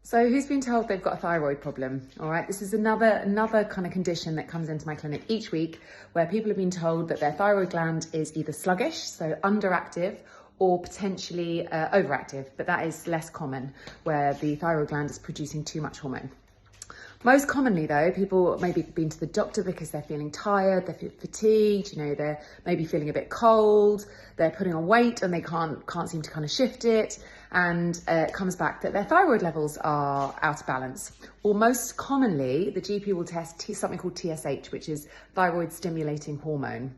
So who's been told they've got a thyroid problem? All right, this is another kind of condition that comes into my clinic each week where people have been told that their thyroid gland is either sluggish, so underactive, or potentially overactive, but that is less common, where the thyroid gland is producing too much hormone. Most commonly though, people maybe been to the doctor because they're feeling tired, they're fatigued, they're maybe feeling a bit cold, they're putting on weight and they can't seem to kind of shift it. And it comes back that their thyroid levels are out of balance. Or most commonly, the GP will test something called TSH, which is thyroid stimulating hormone.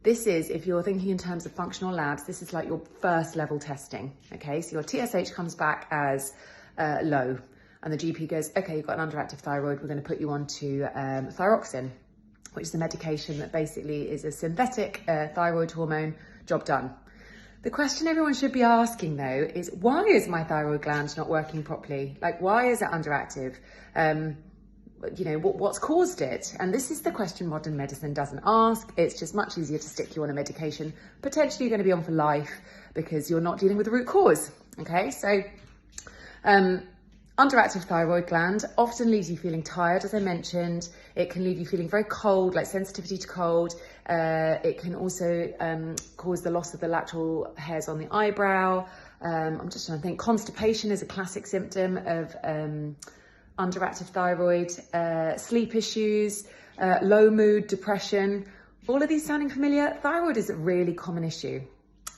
This is, if you're thinking in terms of functional labs, this is like your first level testing, okay? So your TSH comes back as low. And the GP goes, okay, you've got an underactive thyroid, we're going to put you on to thyroxine, which is a medication that basically is a synthetic thyroid hormone, job done. The question everyone should be asking though is, why is my thyroid gland not working properly? Like, why is it underactive? What's caused it? And this is the question modern medicine doesn't ask. It's just much easier to stick you on a medication, potentially you're going to be on for life because you're not dealing with the root cause. Okay, so underactive thyroid gland often leaves you feeling tired, as I mentioned. It can leave you feeling very cold, like sensitivity to cold. It can also cause the loss of the lateral hairs on the eyebrow. I'm just trying to think. Constipation is a classic symptom of underactive thyroid. Sleep issues, low mood, depression. All of these sounding familiar? Thyroid is a really common issue.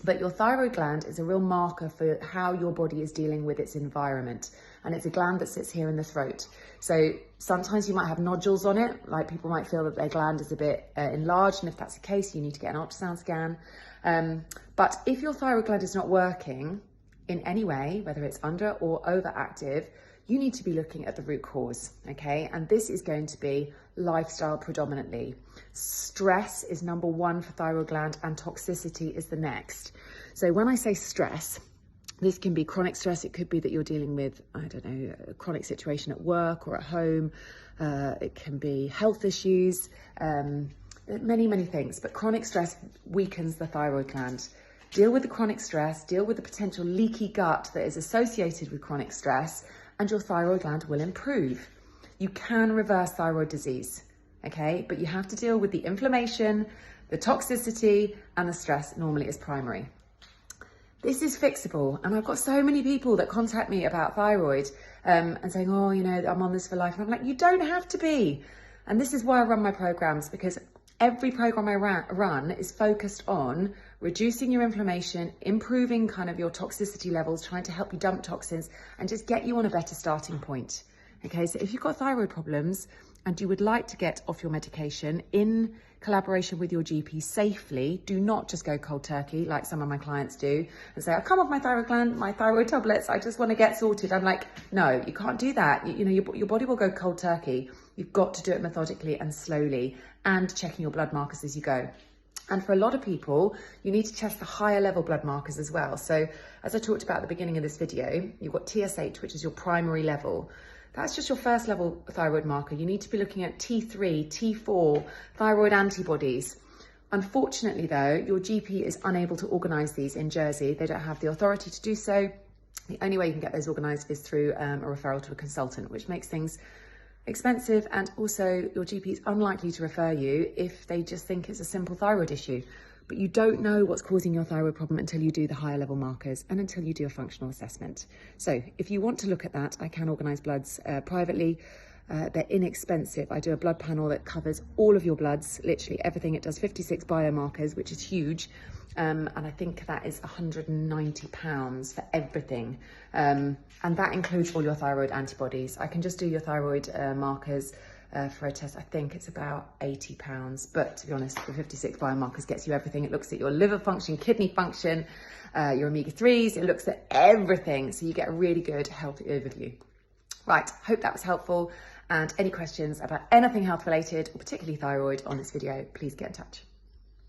But your thyroid gland is a real marker for how your body is dealing with its environment. And it's a gland that sits here in the throat. So sometimes you might have nodules on it, like people might feel that their gland is a bit enlarged. And if that's the case, you need to get an ultrasound scan. But if your thyroid gland is not working in any way, whether it's under or overactive, you need to be looking at the root cause, okay? And this is going to be lifestyle predominantly. Stress is number one for thyroid gland and toxicity is the next. So when I say stress, this can be chronic stress. It could be that you're dealing with, a chronic situation at work or at home. It can be health issues, many things. But chronic stress weakens the thyroid gland. Deal with the chronic stress, deal with the potential leaky gut that is associated with chronic stress, and your thyroid gland will improve. You can reverse thyroid disease, okay? But you have to deal with the inflammation, the toxicity, and the stress normally is primary. This is fixable, and I've got so many people that contact me about thyroid and saying, oh, I'm on this for life. And I'm like, you don't have to be. And this is why I run my programs, because every program I run is focused on reducing your inflammation, improving kind of your toxicity levels, trying to help you dump toxins and just get you on a better starting point. Okay, so if you've got thyroid problems and you would like to get off your medication in collaboration with your GP safely, do not just go cold turkey like some of my clients do and say, I've come off my thyroid gland, my thyroid tablets, I just want to get sorted. I'm like, no, you can't do that. Your body will go cold turkey. You've got to do it methodically and slowly and checking your blood markers as you go. And for a lot of people, you need to test the higher level blood markers as well. So as I talked about at the beginning of this video, you've got TSH, which is your primary level. That's just your first level thyroid marker. You need to be looking at T3, T4, thyroid antibodies. Unfortunately though, your GP is unable to organise these in Jersey. They don't have the authority to do so. The only way you can get those organised is through a referral to a consultant, which makes things expensive, and also your GP is unlikely to refer you if they just think it's a simple thyroid issue. But you don't know what's causing your thyroid problem until you do the higher level markers and until you do a functional assessment. So if you want to look at that, I can organise bloods privately. They're inexpensive. I do a blood panel that covers all of your bloods, literally everything. It does 56 biomarkers, which is huge. And I think that is £190 for everything. And that includes all your thyroid antibodies. I can just do your thyroid markers for a test. I think it's about £80. But to be honest, the 56 biomarkers gets you everything. It looks at your liver function, kidney function, your omega-3s. It looks at everything. So you get a really good health overview. Right, hope that was helpful. And any questions about anything health related, or particularly thyroid on this video, please get in touch.